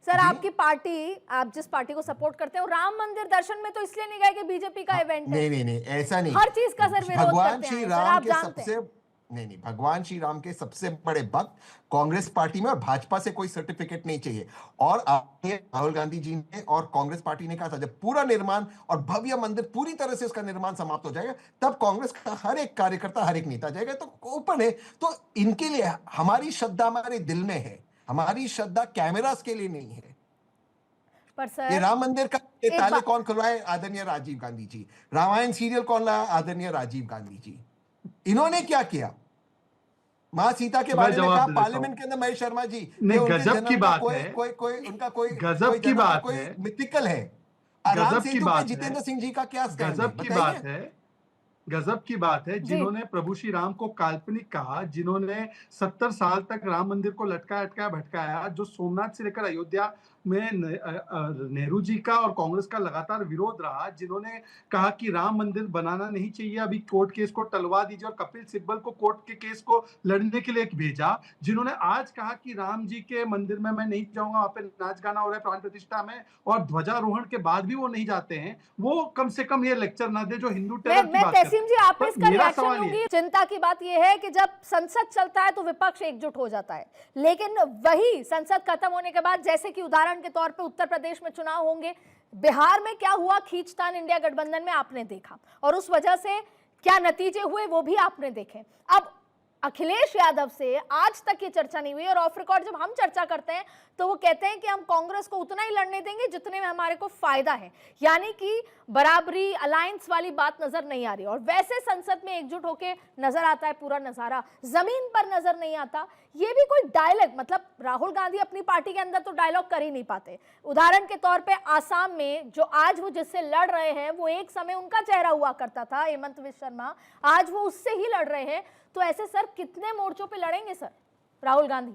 C: सर।
D: जी,
C: आपकी पार्टी, आप जिस पार्टी को सपोर्ट करते हैं, वो राम मंदिर दर्शन में तो इसलिए नहीं गए कि बीजेपी का
D: हाँ,
C: इवेंट है।
D: नहीं नहीं नहीं, ऐसा नहीं।
C: हर चीज का सर विरोध
D: भगवान
C: करते
D: श्री
C: हैं सर,
D: राम
C: आप
D: के
C: जानते
D: सबसे
C: हैं।
D: नहीं नहीं, भगवान श्री राम के सबसे बड़े भक्त कांग्रेस पार्टी में, और भाजपा से कोई सर्टिफिकेट नहीं चाहिए। और आपने, राहुल गांधी जी ने और कांग्रेस पार्टी ने कहा था, जब पूरा निर्माण और भव्य मंदिर पूरी तरह से उसका निर्माण समाप्त हो जाएगा, तब कांग्रेस का हर एक कार्यकर्ता, हर एक नेता जाएगा। तो ओपन है। तो इनके लिए हमारी श्रद्धा हमारे दिल में है, हमारी श्रद्धा कैमरास के लिए नहीं है।
C: पर
D: ये
C: सर
D: राम मंदिर का ये
C: एक
D: ताले
C: बात,
D: कौन खुलवाए? आदरणीय राजीव गांधी जी। रामायण सीरियल कौन लाया? आदरणीय राजीव गांधी जी। इन्होंने क्या किया? मां सीता के
E: मैं
D: बारे में कहा
E: जवाब दे देता हूँ।
D: पार्लियामेंट के अंदर महेश शर्मा जी, कि
E: नहीं,
D: उनके
E: गजब की
D: जन्म का
E: बात
D: कोई
E: है,
D: कोई कोई उनका कोई कोई
E: गजब की
D: जन्म का
E: बात
D: कोई
E: है,
D: मिथिकल है। राम
E: गजब की
D: सेतु पे
E: बात है,
D: जितेंद्र सिंह जी का क्या स्टैंड है,
E: गजब की
D: बताइए।
E: बात है, गजब की बात है।
C: जी
E: जिन्होंने प्रभु श्री राम को काल्पनिक कहा, जिन्होंने 70 साल तक राम मंदिर को लटकाया अटकाया भटकाया, जो सोमनाथ से लेकर अयोध्या में नेहरू जी का और कांग्रेस का लगातार विरोध रहा, जिन्होंने कहा कि राम मंदिर बनाना नहीं चाहिए, अभी कोर्ट केस को टलवा दीजिए, और कपिल सिब्बल को कोर्ट के केस को लड़ने के लिए भेजा, जिन्होंने आज कहा कि राम जी के मंदिर में मैं नहीं जाऊंगा, वहां पे नाच गाना हो रहा है प्राण प्रतिष्ठा में, और ध्वजारोहण के बाद भी वो नहीं जाते हैं, वो कम से कम ये लेक्चर ना दे जो हिंदू टेरर की
C: मैं
E: बात करते
C: तहसीम
E: हैं।
C: जी, आप पे
E: तो
C: इसका
E: मेरा
C: रिएक्शन
E: सवाल ये
C: लूंगी। चिंता की बात यह है कि जब संसद चलता है तो विपक्ष एकजुट हो जाता है, लेकिन वही संसद खत्म होने के बाद, जैसे कि उदाहरण के तौर पे उत्तर प्रदेश में चुनाव होंगे, बिहार में क्या हुआ, खींचतान इंडिया गठबंधन में आपने देखा, और उस वजह से क्या नतीजे हुए वो भी आपने देखे। अब अखिलेश यादव से आज तक ये चर्चा नहीं हुई, और ऑफ रिकॉर्ड जब हम चर्चा करते हैं तो वो कहते हैं कि हम कांग्रेस को उतना ही लड़ने देंगे जितने में हमारे को फायदा है, यानी कि बराबरी अलायंस वाली बात नजर नहीं आ रही। और वैसे संसद में एकजुट होके नजर आता है पूरा नजारा, जमीन पर नजर नहीं आता। ये भी कोई डायलॉग, मतलब राहुल गांधी अपनी पार्टी के अंदर तो डायलॉग कर ही नहीं पाते। उदाहरण के तौर पे आसाम में जो आज वो जिससे लड़ रहे हैं, वो एक समय उनका चेहरा हुआ करता था, हेमंत विश्व शर्मा, आज वो उससे ही लड़ रहे हैं। तो ऐसे सर कितने मोर्चों पे लड़ेंगे सर राहुल गांधी?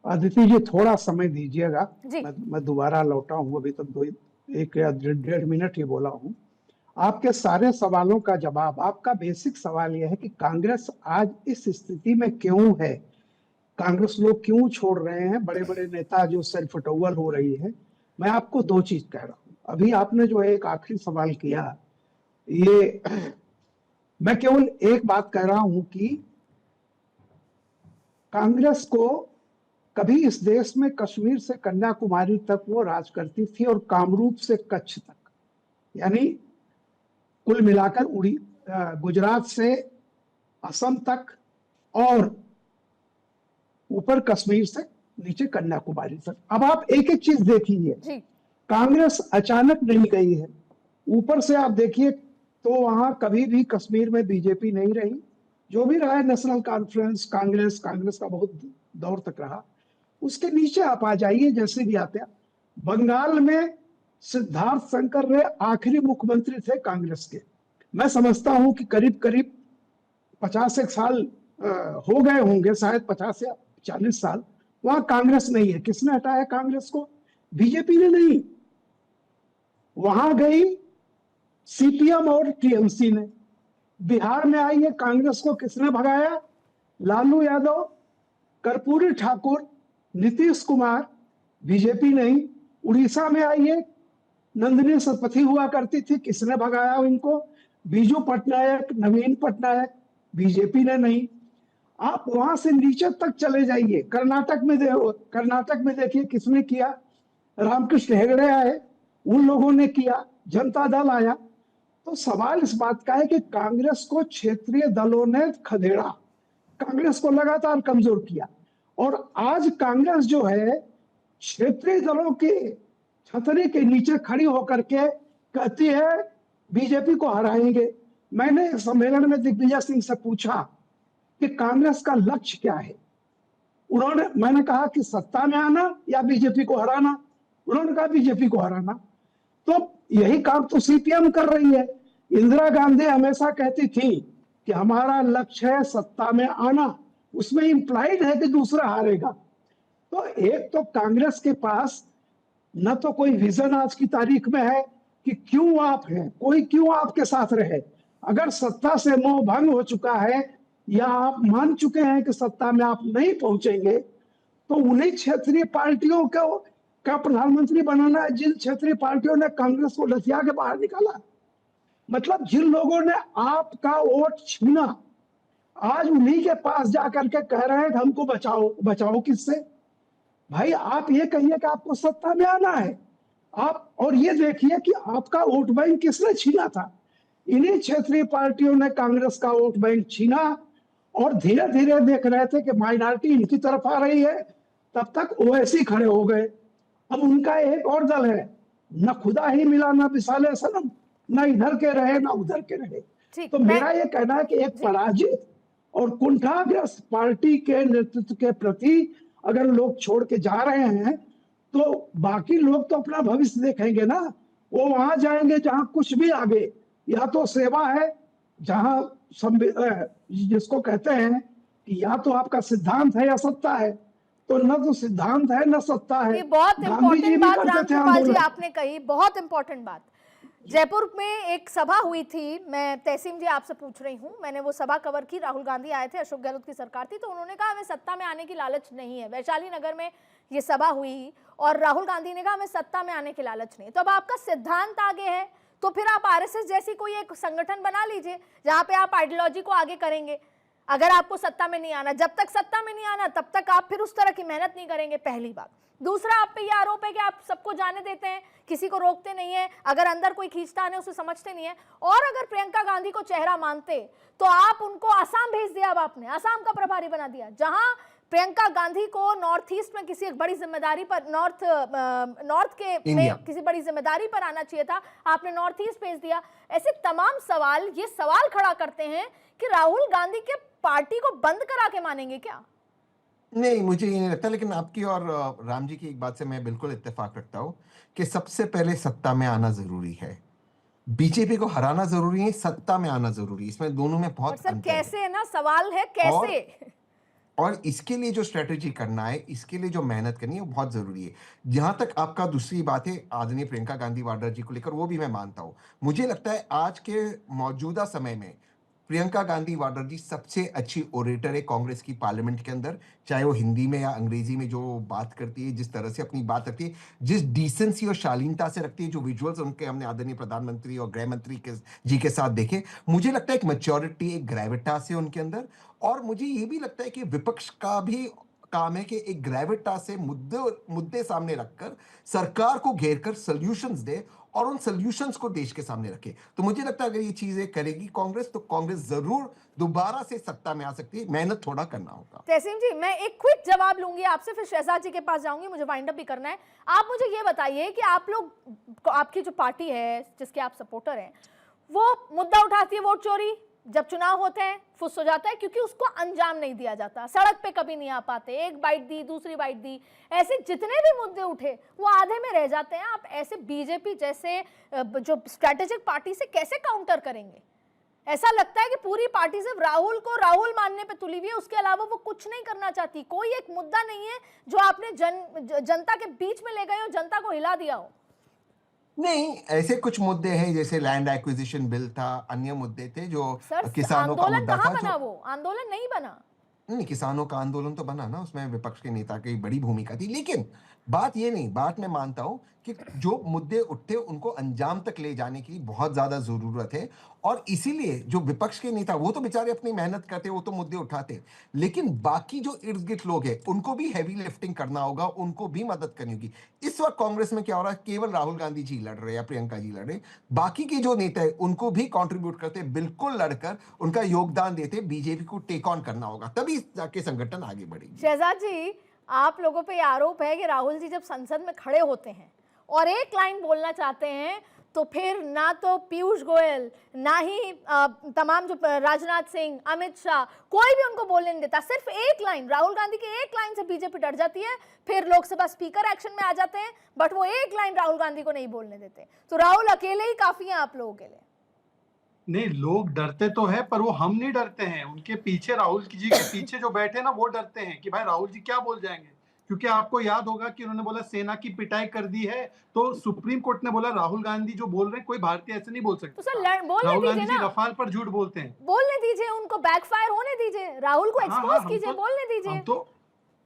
F: अदिति जी, थोड़ा समय दीजिएगा,
C: जी
F: मैं दोबारा लौटा हूँ। अभी तक 1 या 1.5 मिनट ही बोला हूँ। आपके सारे सवालों का जवाब, आपका बेसिक सवाल यह है कि कांग्रेस आज इस स्थिति में क्यों है, कांग्रेस लोग क्यों छोड़ रहे हैं, बड़े बड़े नेता जो सेल्फ अटोवल हो रही है। मैं आपको 2 चीज कह रहा हूँ। अभी आपने जो एक आखिरी सवाल किया, ये मैं केवल एक बात कह रहा हूं कि कांग्रेस को कभी इस देश में कश्मीर से कन्याकुमारी तक वो राज करती थी, और कामरूप से कच्छ तक, यानी कुल मिलाकर गुजरात से असम तक, और ऊपर कश्मीर से नीचे कन्याकुमारी तक। अब आप एक एक चीज देखिए,
C: जी
F: कांग्रेस अचानक नहीं गई है। ऊपर से आप देखिए तो वहां कभी भी कश्मीर में बीजेपी नहीं रही, जो भी रहा है नेशनल कॉन्फ्रेंस, कांग्रेस का बहुत दौर तक रहा। उसके नीचे आप आ जाइए, जैसे भी आते हैं, बंगाल में सिद्धार्थ शंकर रे आखिरी मुख्यमंत्री थे कांग्रेस के। मैं समझता हूं कि करीब करीब 50 साल हो गए होंगे, शायद 50 या 40 साल वहां कांग्रेस नहीं है। किसने हटाया कांग्रेस को? बीजेपी ने नहीं। वहां गई सीपीएम और टीएमसी ने। बिहार में आई है कांग्रेस को किसने भगाया? लालू यादव, कर्पूरी ठाकुर, नीतीश कुमार, बीजेपी नहीं। उड़ीसा में आई है, नंदिनी सतपथी हुआ करती थी, किसने भगाया इनको? बीजू पटनायक, नवीन पटनायक, बीजेपी ने नहीं। आप वहां से नीचे तक चले जाइए, कर्नाटक में देखिए किसने किया? रामकृष्ण हेगड़े आए, उन लोगों ने किया, जनता दल आया। तो सवाल इस बात का है कि कांग्रेस को क्षेत्रीय दलों ने खदेड़ा, कांग्रेस को लगातार कमजोर किया, और आज कांग्रेस जो है क्षेत्रीय दलों के छतरी के नीचे खड़ी होकर के कहती है बीजेपी को हराएंगे। मैंने सम्मेलन में दिग्विजय सिंह से पूछा कि कांग्रेस का लक्ष्य क्या है। मैंने कहा कि सत्ता में आना या बीजेपी को हराना। उन्होंने कहा बीजेपी को हराना। तो यही काम तो सीपीएम कर रही है। इंदिरा गांधी हमेशा कहती थी कि हमारा लक्ष्य है सत्ता में आना, उसमें इंप्लाइड है कि दूसरा हारेगा। तो एक तो कांग्रेस के पास न तो कोई विजन आज की तारीख में है कि क्यों आप हैं, कोई क्यों आपके साथ रहे। अगर सत्ता से मोह भंग हो चुका है या आप मान चुके हैं कि सत्ता में आप नहीं पहुंचेंगे, तो उन्हीं क्षेत्रीय पार्टियों को का प्रधानमंत्री बनाना है जिन क्षेत्रीय पार्टियों ने कांग्रेस को लथिया के बाहर निकाला। मतलब जिन लोगों ने आपका वोट छीना, आज उन्हीं के पास जाकर के कह रहे हैं कि हमको बचाओ। बचाओ किससे भाई? आप ये कहिए कि आपको सत्ता में आना है, आप और ये देखिए कि आपका वोट बैंक किसने छीना था। इन्हीं क्षेत्रीय पार्टियों ने कांग्रेस का वोट बैंक छीना और धीरे धीरे देख रहे थे कि माइनॉरिटी इनकी तरफ आ रही है, तब तक ओवैसी खड़े हो गए। अब उनका एक और दल है, न खुदा ही मिला न विसाले सनम, न इधर के रहे न उधर के रहे। तो मेरा ये कहना है कि एक पराजित और कुंठाग्रस्त पार्टी के नेतृत्व के प्रति अगर लोग छोड़ के जा रहे हैं तो बाकी लोग तो अपना भविष्य देखेंगे ना। वो वहां जाएंगे जहां कुछ भी आगे, या तो सेवा है, जहां जिसको कहते हैं कि या तो आपका सिद्धांत है या सत्ता है, तो न तो सिद्धांत है न सत्ता है।
C: ये बहुत इंपॉर्टेंट बात रामकृपाल जी आपने कही, बहुत इंपॉर्टेंट बात। जयपुर में एक सभा हुई थी, मैं तहसीम जी आपसे पूछ रही हूँ, मैंने वो सभा कवर की। राहुल गांधी आए थे, अशोक गहलोत की सरकार थी, तो उन्होंने कहा हमें सत्ता में आने की लालच नहीं है। वैशाली नगर में ये सभा हुई और राहुल गांधी ने कहा हमें सत्ता में आने की लालच नहीं। तो अब आपका सिद्धांत आगे है तो फिर आप आरएसएस जैसी कोई एक संगठन बना लीजिए जहां पे आप आइडियोलॉजी को आगे करेंगे। अगर आपको सत्ता में नहीं आना, जब तक सत्ता में नहीं आना तब तक आप फिर उस तरह की मेहनत नहीं करेंगे, पहली बात। दूसरा, आप पे ये आरोप है कि आप सबको जाने देते हैं, किसी को रोकते नहीं है, अगर अंदर कोई खींचता है उसे समझते नहीं है। और अगर प्रियंका गांधी को चेहरा मानते तो आप उनको आसाम भेज दिया। अब आपने आसाम का प्रभारी बना दिया, जहां प्रियंका गांधी को नॉर्थ ईस्ट में किसी एक बड़ी जिम्मेदारी पर, नॉर्थ के में किसी बड़ी जिम्मेदारी पर आना चाहिए था, आपने नॉर्थ ईस्ट भेज दिया। ऐसे तमाम सवाल ये सवाल खड़ा करते हैं कि राहुल गांधी के पार्टी को बंद करा के मानेंगे क्या?
D: नहीं, मुझे ये नहीं लगता। लेकिन आपकी और राम जी की एक बात से मैं बिल्कुल इत्तेफाक रखता हूं कि सबसे पहले सत्ता में आना जरूरी है। बीजेपी को हराना जरूरी है, सत्ता में आना जरूरी है, इसमें दोनों में बहुत
C: सर
D: अंतर
C: कैसे है ना, सवाल है कैसे।
D: और इसके लिए जो स्ट्रेटेजी करना है, इसके लिए जो मेहनत करनी है वो बहुत जरूरी है। जहां तक आपका दूसरी बात है आदरणीय प्रियंका गांधी वाड्रा जी को लेकर, वो भी मैं मानता हूं। मुझे लगता है आज के मौजूदा समय में प्रियंका गांधी वाड्रा जी सबसे अच्छी ओरेटर है कांग्रेस की पार्लियामेंट के अंदर, चाहे वो हिंदी में या अंग्रेजी में जो बात करती है, जिस तरह से अपनी बात रखती है, जिस डिसेंसी और शालीनता से रखती है, जो विजुअल्स उनके हमने आदरणीय प्रधानमंत्री और गृह मंत्री जी के साथ देखे, मुझे लगता है एक मैच्योरिटी, एक ग्रेविटास है उनके अंदर। और मुझे ये भी लगता है कि विपक्ष का भी काम है कि एक ग्रेविटास से मुद्दे सामने रखकर सरकार को घेर कर सोल्यूशंस दे और उन सॉल्यूशंस को देश के सामने रखे। तो मुझे लगता है अगर ये चीजें करेगी कांग्रेस, तो कांग्रेस जरूर दोबारा से सत्ता में आ सकती है। मेहनत थोड़ा करना होगा।
C: तहसीम जी, मैं एक क्विक जवाब लूंगी आपसे, फिर शहजाद जी के पास जाऊंगी, मुझे वाइंड अप भी करना है। आप मुझे ये बताइए कि आप लोग, आपकी जो पार्टी है जिसके आप सपोर्टर हैं, वो मुद्दा उठाती है वोट चोरी, जब चुनाव होते हैं फुस हो जाता है क्योंकि उसको अंजाम नहीं दिया जाता, सड़क पे कभी नहीं आ पाते, एक बाइट दी, दूसरी बाइट दी, ऐसे जितने भी मुद्दे उठे वो आधे में रह जाते हैं। आप ऐसे बीजेपी जैसे जो स्ट्रेटेजिक पार्टी से कैसे काउंटर करेंगे? ऐसा लगता है कि पूरी पार्टी सिर्फ राहुल को राहुल मानने पे तुली हुई है, उसके अलावा वो कुछ नहीं करना चाहती। कोई एक मुद्दा नहीं है जो आपने जनता के बीच में ले गए हो, जनता को हिला दिया हो।
D: नहीं, ऐसे कुछ मुद्दे हैं जैसे लैंड एक्विजिशन बिल था, अन्य मुद्दे थे जो किसानों का मुद्दा था।
C: बना वो आंदोलन नहीं बना।
D: नहीं, किसानों का आंदोलन तो बना ना, उसमें विपक्ष के नेता की बड़ी भूमिका थी। लेकिन बात ये नहीं, बात मैं मानता हूं कि जो मुद्दे उठते उनको अंजाम तक ले जाने की बहुत ज्यादा जरूरत है। और इसीलिए जो विपक्ष के नेता, वो तो बेचारे अपनी मेहनत करते, वो तो मुद्दे उठाते, लेकिन बाकी जो इर्द गिर्द लोग हैं उनको भी हैवी लिफ्टिंग करना होगा, उनको भी मदद करनी होगी। इस वक्त कांग्रेस में क्या हो रहा है, केवल राहुल गांधी जी लड़ रहे या प्रियंका जी लड़ रहे, बाकी के जो नेता है उनको भी कॉन्ट्रीब्यूट करते, बिल्कुल लड़कर उनका योगदान देते। बीजेपी को टेक ऑन करना होगा, तभी जाके संगठन आगे बढ़ेगी।
C: शहजाद जी, आप लोगों पे आरोप है कि राहुल जी जब संसद में खड़े होते हैं और एक लाइन बोलना चाहते हैं तो फिर ना तो पीयूष गोयल, ना ही तमाम जो राजनाथ सिंह, अमित शाह, कोई भी उनको बोलने नहीं देता। सिर्फ एक लाइन, राहुल गांधी की एक लाइन से बीजेपी डर जाती है, फिर लोकसभा स्पीकर एक्शन में आ जाते हैं, बट वो एक लाइन राहुल गांधी को नहीं बोलने देते। तो राहुल अकेले ही काफी हैं आप लोगों के लिए।
E: नहीं, लोग डरते तो है, पर वो हम नहीं डरते हैं। उनके पीछे, राहुल जी के पीछे जो बैठे ना, वो डरते हैं कि भाई राहुल जी क्या बोल जाएंगे। क्योंकि आपको याद होगा कि उन्होंने बोला सेना की पिटाई कर दी है, तो सुप्रीम कोर्ट ने बोला राहुल गांधी जो बोल रहे हैं कोई भारतीय ऐसे नहीं बोल सकता।
C: तो सर बोलने
E: राहुल
C: दीजिए
E: गांधी जी
C: ना,
E: रफाल पर झूठ बोलते हैं।
C: बोलने दीजिए, उनको बैकफायर होने दीजिए, राहुल को एक्सपोज कीजिए, बोलने दीजिए।
E: हम तो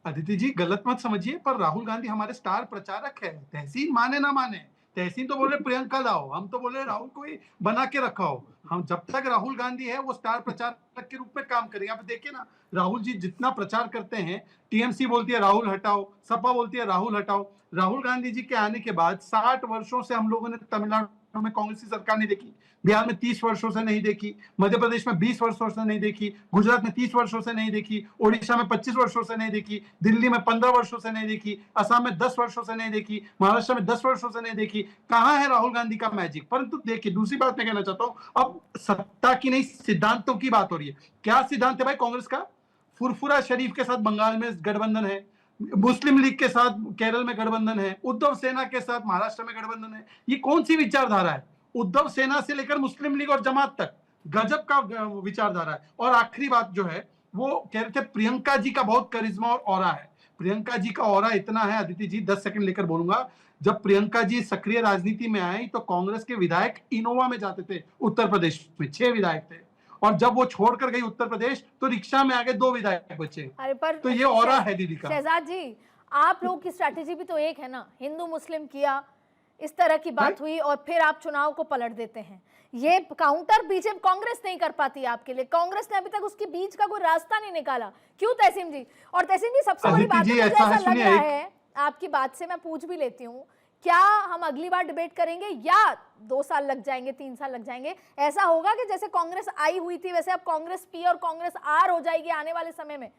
E: अदिति जी गलत मत समझिए, पर राहुल गांधी हमारे स्टार प्रचारक है। तहसीन माने ना माने, तहसीन तो बोल रहे प्रियंका लाओ, हम तो बोल रहे राहुल को ही बना के रखा हो। हम जब तक राहुल गांधी है वो स्टार प्रचारक के रूप में काम करेंगे। आप देखिए ना, राहुल जी जितना प्रचार करते हैं, टीएमसी बोलती है राहुल हटाओ, सपा बोलती है राहुल हटाओ। राहुल गांधी जी के आने के बाद 60 वर्षों से हम लोगों ने तमिलनाडु में कांग्रेस की सरकार नहीं देखी, बिहार में 30 वर्षों से नहीं देखी, मध्य प्रदेश में 20 वर्षों से नहीं देखी, गुजरात में 30 वर्षों से नहीं देखी, ओडिशा में 25 वर्षों से नहीं देखी, दिल्ली में 15 वर्षों से नहीं देखी, असम में 10 वर्षों से नहीं देखी, महाराष्ट्र में 10 वर्षों से नहीं देखी। कहां है राहुल गांधी का मैजिक? परंतु देखिए, दूसरी बात मैं कहना चाहता हूं, अब सत्ता की नहीं सिद्धांतों की बात हो रही है। क्या सिद्धांत है भाई कांग्रेस का? फुरफुरा शरीफ के साथ बंगाल में गठबंधन है, मुस्लिम लीग के साथ केरल में गठबंधन है, उद्धव सेना के साथ महाराष्ट्र में गठबंधन है। ये कौन सी विचारधारा है? उद्धव सेना से लेकर मुस्लिम लीग और जमात तक गजब का विचारधारा है। और आखिरी बात जो है, वो कह रहे थे प्रियंका जी का बहुत करिश्मा और ऑरा है। प्रियंका जी का ऑरा इतना है, अदिति जी 10 सेकंड लेकर बोलूंगा, जब प्रियंका जी सक्रिय राजनीति में आई तो कांग्रेस के विधायक इनोवा में जाते थे। उत्तर प्रदेश में 6 विधायक थे, और जब वो छोड़कर गई उत्तर प्रदेश तो रिक्शा में आगे 2 विधायक बचे।
C: अरे पर
E: तो ये ऑरा है दीदी का।
C: शहजाद जी, आप लोगों की स्ट्रैटेजी भी तो एक है ना, हिंदू मुस्लिम किया, इस तरह की बात हुई और फिर आप चुनाव को पलट देते हैं। ये काउंटर बीजेपी कांग्रेस नहीं कर पाती आपके लिए। कांग्रेस ने अभी तक उसके बीच का कोई रास्ता नहीं निकाला, क्यों तहसीन जी? और तहसीन जी, सबसे बड़ी बात मुझे ऐसा लग रहा है, आपकी बात से मैं पूछ भी लेती हूँ, क्या हम अगली बार डिबेट करेंगे या 2 साल लग जाएंगे, 3 साल लग जाएंगे? ऐसा होगा कि जैसे कांग्रेस आई हुई थी वैसे अब कांग्रेस पी और कांग्रेस आर हो जाएगी आने वाले समय में?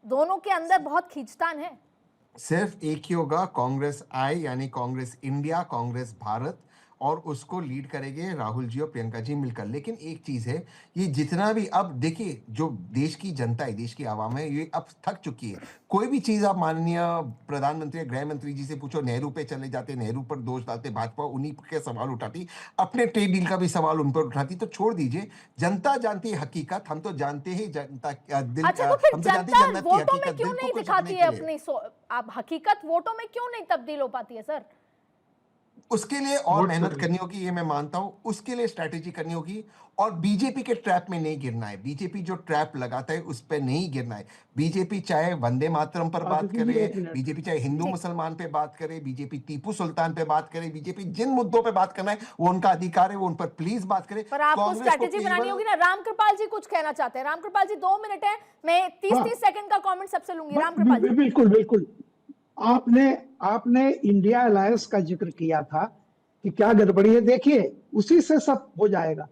C: दोनों के अंदर बहुत खींचतान है।
D: सिर्फ एक ही होगा, कांग्रेस आई यानी कांग्रेस इंडिया, कांग्रेस भारत, और उसको लीड करेंगे राहुल जी और प्रियंका जी मिलकर। लेकिन एक चीज है, ये जितना भी, अब देखिए जो देश की जनता है, देश की आवाम है, ये अब थक चुकी है। कोई भी चीज आप माननीय प्रधानमंत्री, गृह मंत्री जी से पूछो, नेहरू पे चले जाते, नेहरू पर दोष डालते, भाजपा उन्हीं के सवाल उठाती, अपने ट्रेड डील का भी सवाल उन पर उठाती। तो छोड़ दीजिए, जनता जानती है हकीकत, हम तो जानते ही जनता दिल,
C: अच्छा, तो फिर
D: हम तो जानते
C: जनता
D: जन्नत की
C: वोटों में
D: हकीकत,
C: क्यों
D: दिल को
C: नहीं
D: खुश
C: दिखाती
D: रखने
C: है
D: के लिए।
C: अपनी आप हकीकत वोटों में क्यों नहीं तब्दील हो पाती है सर?
D: उसके लिए और मेहनत करनी होगी, ये मैं मानता हूं। उसके लिए स्ट्रैटेजी करनी होगी, और बीजेपी के ट्रैप में नहीं गिरना है। बीजेपी जो ट्रैप लगाता है उस पर नहीं गिरना है। बीजेपी चाहे वंदे मातरम पर बात करे, बीजेपी चाहे हिंदू मुसलमान पे बात करे, बीजेपी टीपू सुल्तान पे बात करे, बीजेपी जिन मुद्दों पे बात करना है वो उनका अधिकार है, वो उन पर प्लीज बात करे।
C: पर आपको स्ट्रैटेजी बनानी होगी ना। रामकृपाल जी कुछ कहना चाहते हैं। रामकृपाल जी 2 मिनट है, मैं 30-30 सेकंड का कमेंट सबसे लूंगी। रामकृपाल जी,
F: बिल्कुल बिल्कुल। आपने इंडिया अलायंस का जिक्र किया था कि क्या गड़बड़ी है। देखिए, उसी से सब हो जाएगा।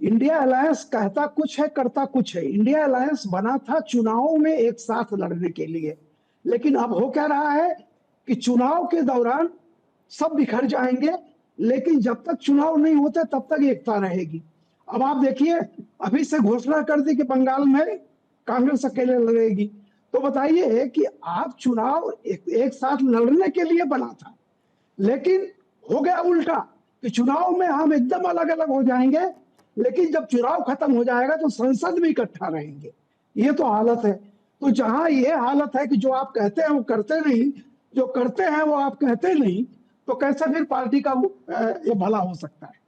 F: इंडिया अलायंस कहता कुछ है, करता कुछ है। इंडिया अलायंस बना था चुनावों में एक साथ लड़ने के लिए, लेकिन अब हो क्या रहा है कि चुनाव के दौरान सब बिखर जाएंगे, लेकिन जब तक चुनाव नहीं होते तब तक एकता रहेगी। अब आप देखिए, अभी से घोषणा कर दी कि बंगाल में कांग्रेस अकेले लड़ेगी, तो बताइए कि आप चुनाव एक साथ लड़ने के लिए बना था, लेकिन हो गया उल्टा कि चुनाव में हम एकदम अलग अलग हो जाएंगे, लेकिन जब चुनाव खत्म हो जाएगा तो संसद में इकट्ठा रहेंगे। ये तो हालत है। तो जहां ये हालत है कि जो आप कहते हैं वो करते नहीं, जो करते हैं वो आप कहते नहीं, तो कैसे फिर पार्टी का ये भला हो सकता है?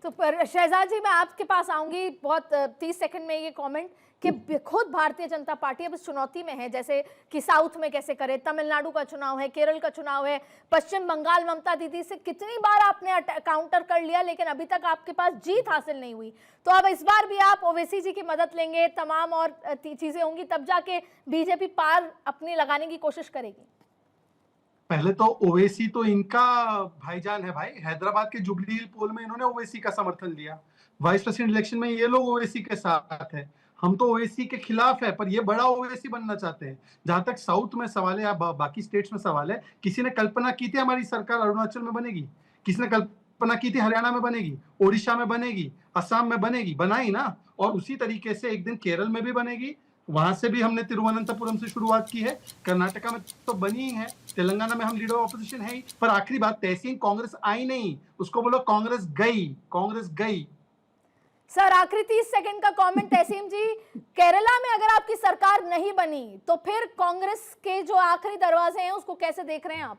C: तो पर शहजाद जी, मैं आपके पास आऊंगी बहुत 30 सेकंड में। ये कमेंट कि खुद भारतीय जनता पार्टी अब इस चुनौती में है, जैसे कि साउथ में कैसे करे, तमिलनाडु का चुनाव है, केरल का चुनाव है, पश्चिम बंगाल ममता दीदी से कितनी बार आपने काउंटर कर लिया, लेकिन अभी तक आपके पास जीत हासिल नहीं हुई। तो अब इस बार भी आप ओवैसी जी की मदद लेंगे, तमाम और चीजें होंगी, तब जाके बीजेपी पार अपनी लगाने की कोशिश करेगी।
E: पहले तो ओवैसी तो इनका भाईजान है भाई। हैदराबाद के जुबली हिल पोल में इन्होंने ओवैसी का समर्थन लिया। वाइस प्रेसिडेंट इलेक्शन में ये लोग ओवैसी के साथ है। हम तो ओवैसी के खिलाफ है, पर ये बड़ा ओवैसी बनना चाहते हैं। जहां तक साउथ में सवाल है या बाकी स्टेट्स में सवाल है, किसी ने कल्पना की थी हमारी सरकार अरुणाचल में बनेगी? किसी ने कल्पना की थी हरियाणा में बनेगी, ओडिशा में बनेगी, असम में बनेगी? बनाई ना। और उसी तरीके से एक दिन केरल में भी बनेगी, वहां से भी हमने तिरुवनंतपुरम से शुरुआत की है, कर्नाटका में तो बनी ही है, तेलंगाना में हम लीडर ऑपोजिशन है ही। पर आखिरी बात, तहसीन कांग्रेस आई नहीं, उसको बोलो कांग्रेस गई, कांग्रेस गई।
C: सर आखिरी 30 सेकंड का कमेंट तहसीन जी, केरला में अगर आपकी सरकार नहीं बनी तो फिर कांग्रेस के जो आखिरी दरवाजे हैं उसको कैसे देख रहे हैं आप?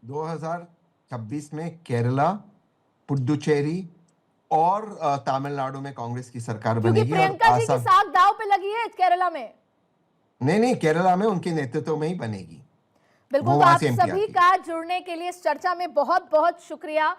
D: 2026 में केरला, पुडुचेरी और तमिलनाडु में कांग्रेस की सरकार
C: क्योंकि
D: बनेगी। और
C: प्रियंका जी की
D: आसाम,
C: साख दांव पे लगी है केरला में।
D: नहीं, केरला में उनके नेतृत्व में ही बनेगी।
C: बिल्कुल,
D: वो
C: तो
D: वहां
C: आप
D: से MP
C: सभी
D: आती है।
C: का जुड़ने के लिए इस चर्चा में बहुत बहुत शुक्रिया।